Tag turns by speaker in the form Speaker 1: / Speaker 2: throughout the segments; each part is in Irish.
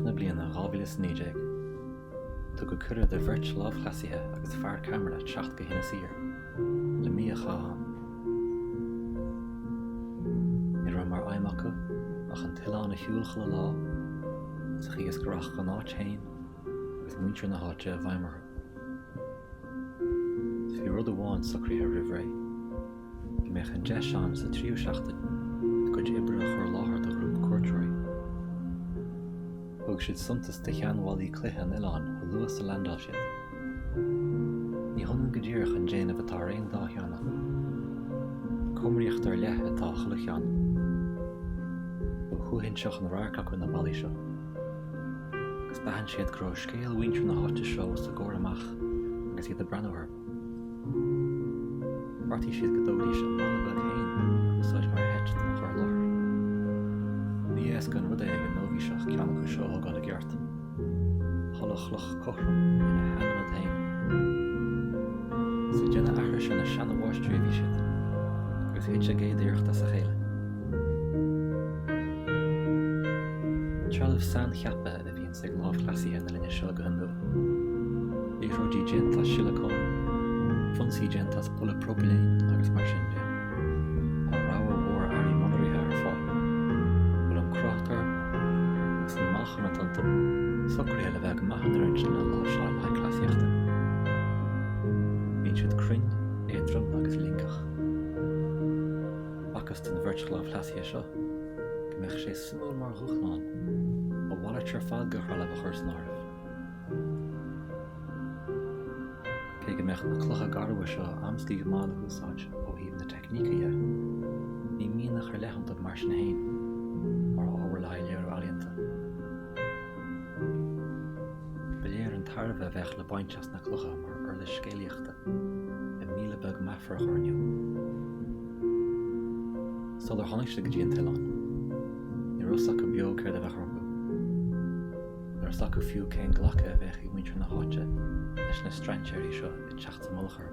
Speaker 1: Feachna bliana 2009 tu go cuire de virtual áfhlasaithe agus fear camera teacht go Inisheer le mí a chaán. Ní raibh mar aimime acu ach an tileán a shiúlcha le lá sa chias gorach gan áit hain agus muintir na háite a bhaimar. Fi rud amháin socríthe rih ré. Go mbeadh an deis an sa tríú seachtain go ibre a chur láthair do grúp cuairteoirí. Thug siad suntas de cheanháilí cluiche an Ileán ó luas a landá siad. Ní thunan go ddíreach an déanamh atá aon dá cheanna. Cumraíocht ar lethe atá chula cheann. Ó chuaigh seach an ráirc acu na bailí seo. Agus behan siad go raibh scéal muintir na háite seo sa gcóir amach agus iad a breanúir. Bartí siad go dóidí se mála hain úsáid mar heit na chuir láir. Ní éascan rud é ag an nóbhí seach ceannach seo ó gáil a gceart. Thola chluch cothram ina heanmad hain. Sa déine achar sin na seanna bháistrí a bhí siad, agus héad sé géadíocht sa chéile. Trealamh san cheapa a bhíonn sa lámhchleasaithe na linne seo go hiondú. Bhí rodí gin tá silicón, funsaí gin tá polypropylene agus mar sin bhí. Tá ráha mhór airí monoraithe ar fáil. Bhfuil an crochtar agus an machchan atanta socríthe le bheith go maithan ar sin na láimhseáil le chleasaíochta. Bhíonn siad crin, éadrom agus língach. Bacchus den virtual áfhlasaithe seo, go mbeadh sé súil mar thuachláin ó bhailir ar fad go chralamh a chur san áireamh. Cé go mbeadh na clucha garbha seo amslí go mála úsáid ó híomh na technícaithe, ní míonach ar leithanta mar sin hain mar ábhar le léir ailíonta. Beléir an tarbh a bheith le bainteas na clucha mar ar le scéalaíochta i míle beg meafar a chorniú. Solar tháinig go dtí an tileán. Ní rosach go beag chuir a bheith chorpa. Ar sacu fiú cén ghlacha a bheith i muintir na háite leis na straintéirí seo i teachta molachar.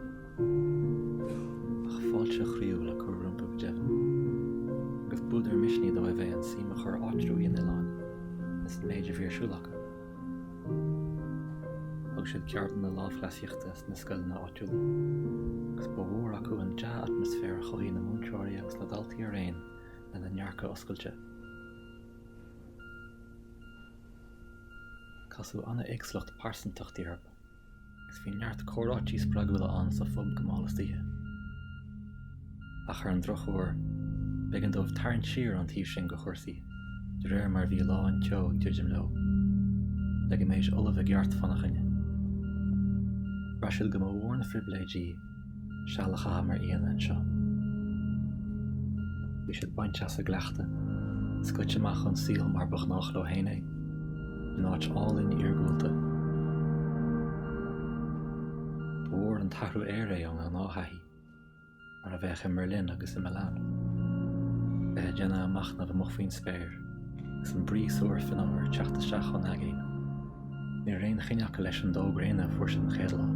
Speaker 1: Ach fáilte chríú le chur rompa go deimhin. Agus búd ar misní dó a bheith an síma chur áitriú in Ileán is méidir bhírsúlacha. Thug siad ceartan na lámhchleasaíochta na scoil na áitiúla. Agus ba mhór acu an dea atmosfér a chuí na múntreoirí agus le daltaí ar éin le na nearcha oscailte. Casú anna éagslecht páirsantacht iarb, agus bhí neart córátí spragúla an sa fum go málastíhe. Ach ar an drochúir, beag an dómh tarn siar an tíobh sin go chursaí, de réir mar bhí lá an teo ag tuidim leo, le go méid olamh a gceart fannachanne. Raisiil go mo bhór na fribléidí, sealacha mar Éanna an seo. Bhí siad bainteas a gleachta, scoit amach an síl mar bachnách le héine, in áit álinn iargúilta. Bhór an tarú éire an an áthaií, mar a bheith in Merlin agus in Milan. Bheith déanna amach na bh mochfaoin spéir, agus an brí suair finnáir teachtasteach an agéin. Ní réon chineacha leis an dóg réine fuair sin chéadlá.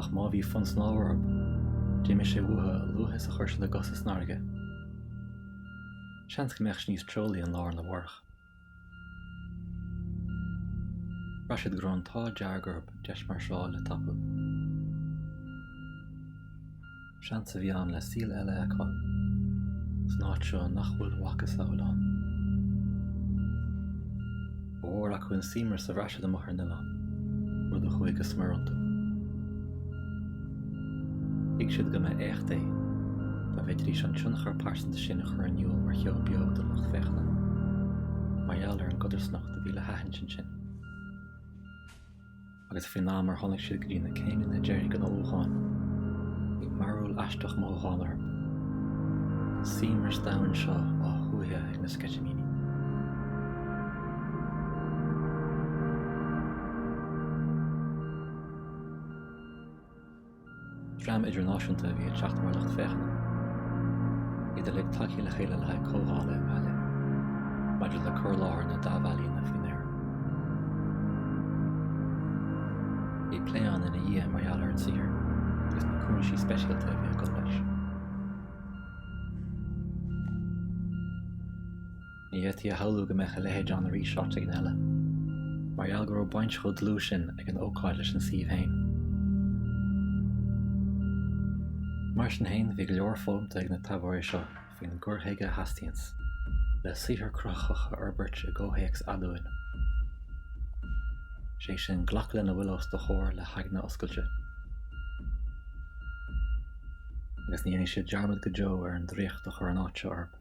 Speaker 1: Ach má bhí fons náharb, déime sé bhuathe luthas a chuirse le gosas náige. Seans go mbeadh níos treolaí an lár na bharch. Raisiid go raibh an tá deargurb deis mar seo le tapú. Seans a bhí an le síl eile acáil, snáit seo nach bhfuil mhachas a bhfuil an. Bhór acu an símar sa bhreisiid amach ar Ileán, rud a chuig go smarontú. Ig siad go me écht é, ba bheith rís an tionchar páirsanta sin a chur aniuil mar cheo beag do lucht fechna, mar eall ar an godarsnacht a bhí le haithint sin. Agus fí ná mar tháinig siad go dtí na céimhin na déirí gan ócháin, ag marúil aisteach má ócháin arb. An símar stainn seo á thuaithe ag na sceitiméní. Drám idirnáisiúnta bhí ag teacht mar lucht fechna. Iad a le tací le chéile le cóhála i bhaile, maidir le cur láthir na dábhailí na finéir. Bhí pléán ina dhé mar eall ar an sihir, agus na cúnaisí speisialta bhí go leis. Ní dhéití a haú go mecha lehéid an a rí seáte an eile. Mar eall go raibh baint chud lú sin ag an ócáid leis an suíomh féin. Mar sin féin bhí go leor fólamta ag na tabhair seo faoin gcurthaige Hastings, le saothar crochach a orbairt a ggóthaíochs adúin. Sé sin ghlacla na bhuileás do chóir le haigna oscailte. Agus ní dhéanann siad dearmad go deo ar an dríocht do chur an áite orb.